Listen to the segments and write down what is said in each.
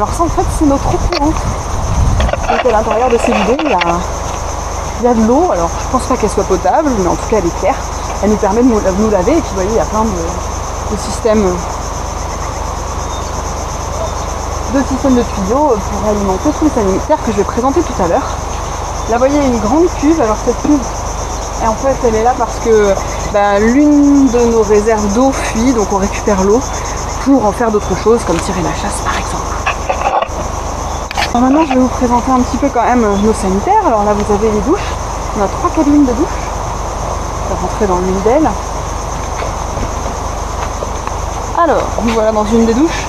Alors ça en fait c'est notre eau courante. Donc à l'intérieur de ces bidons il y a de l'eau, alors je pense pas qu'elle soit potable, mais en tout cas elle est claire. Elle nous permet de nous laver, et puis vous voyez il y a plein de systèmes de tuyaux pour alimenter tous les sanitaires que je vais présenter tout à l'heure. Là vous voyez il y a une grande cuve, alors cette cuve et en fait elle est là parce que l'une de nos réserves d'eau fuit, donc on récupère l'eau pour en faire d'autres choses comme tirer la chasse par exemple. Alors maintenant je vais vous présenter un petit peu quand même nos sanitaires. Alors là vous avez les douches, on a 3 cabines de douche, on va rentrer dans l'une d'elles. Alors nous voilà dans une des douches.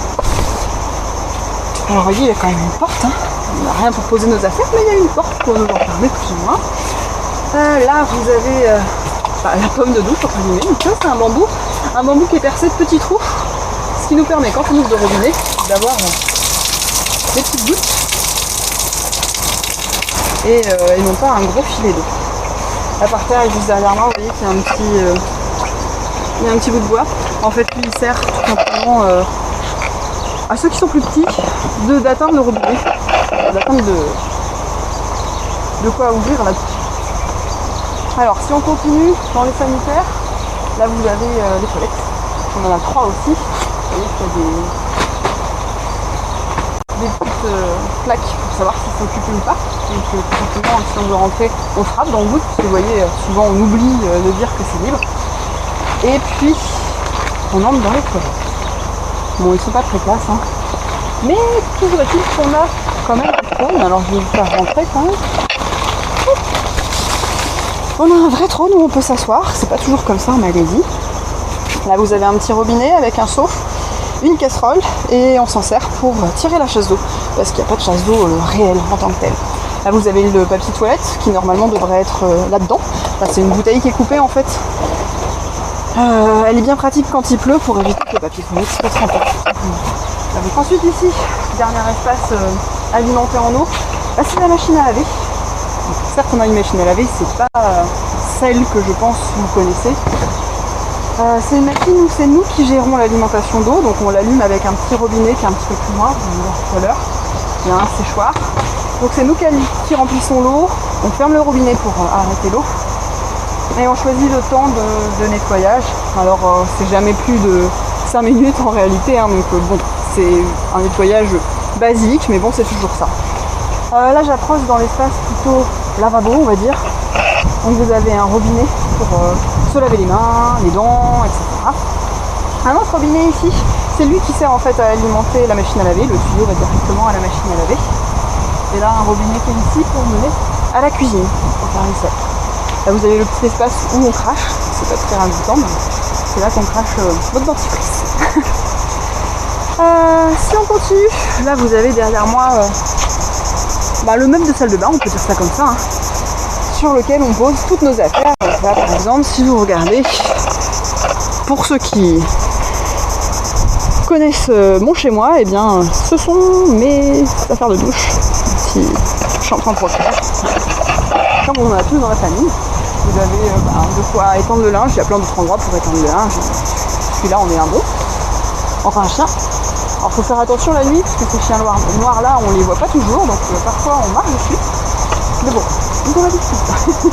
Alors vous voyez il y a quand même une porte, hein. On n'a rien pour poser nos affaires mais il y a une porte pour nous enfermer plus ou moins. Là vous avez la pomme de douche entre guillemets, donc ça c'est un bambou qui est percé de petits trous, ce qui nous permet quand on ouvre le robinet d'avoir des petites gouttes et non pas un gros filet d'eau. Là par terre et juste derrière moi vous voyez qu'il y a un petit bout de bois. En fait lui il sert tout simplement à ceux qui sont plus petits d'atteindre le robinet, d'atteindre de quoi ouvrir là. Alors si on continue dans les sanitaires, là vous avez les toilettes, on en a 3 aussi, vous voyez qu'il y a des petites plaques pour savoir si c'est occupé ou pas, donc tout simplement si on veut rentrer on frappe dans le bout, parce que vous voyez souvent on oublie de dire que c'est libre, et puis on entre dans les toilettes. Bon ils sont pas très classes, hein. Mais toujours est-il qu'on a quand même un trône, alors je vais vous faire rentrer quand même. On a un vrai trône où on peut s'asseoir, c'est pas toujours comme ça en Malaisie. Là vous avez un petit robinet avec un seau, une casserole et on s'en sert pour tirer la chasse d'eau parce qu'il n'y a pas de chasse d'eau réelle en tant que telle. Là vous avez le papier toilette qui normalement devrait être là-dedans. Là c'est une bouteille qui est coupée en fait. Elle est bien pratique quand il pleut pour éviter que le papier toilette se passe en terre. Donc ensuite ici, dernier espace alimenté en eau, c'est la machine à laver. Certes on a une machine à laver, c'est pas celle que je pense vous connaissez. C'est une machine où c'est nous qui gérons l'alimentation d'eau, donc on l'allume avec un petit robinet qui est un petit peu plus loin, vous allez voir tout à l'heure. Il y a un séchoir. Donc c'est nous qui remplissons l'eau, on ferme le robinet pour arrêter l'eau. Et on choisit le temps de nettoyage. Alors c'est jamais plus de 5 minutes en réalité, hein, donc bon, c'est un nettoyage basique, mais bon c'est toujours ça. Là j'approche dans l'espace plutôt lavabo on va dire. Donc vous avez un robinet pour se laver les mains, les dents, etc. Un autre robinet ici, c'est lui qui sert en fait à alimenter la machine à laver. Le tuyau va directement à la machine à laver. Et là un robinet qui est ici pour mener à la cuisine, pour faire les sels. Là vous avez le petit espace où on crache, c'est pas très invitant, mais c'est là qu'on crache votre dentifrice. Si on continue, là vous avez derrière moi le meuble de salle de bain, on peut dire ça comme ça, hein, sur lequel on pose toutes nos affaires. Là par exemple, si vous regardez, pour ceux qui connaissent mon chez moi, eh bien ce sont mes affaires de douche, si je suis en train de refaire. Comme on en a tous dans la famille, vous avez de quoi étendre le linge, il y a plein d'autres endroits pour étendre le linge. Celui-là on met un bon, enfin un chien. Alors il faut faire attention la nuit parce que ces chiens noirs là on les voit pas toujours, donc parfois on marche dessus. Mais bon, on a dit tout.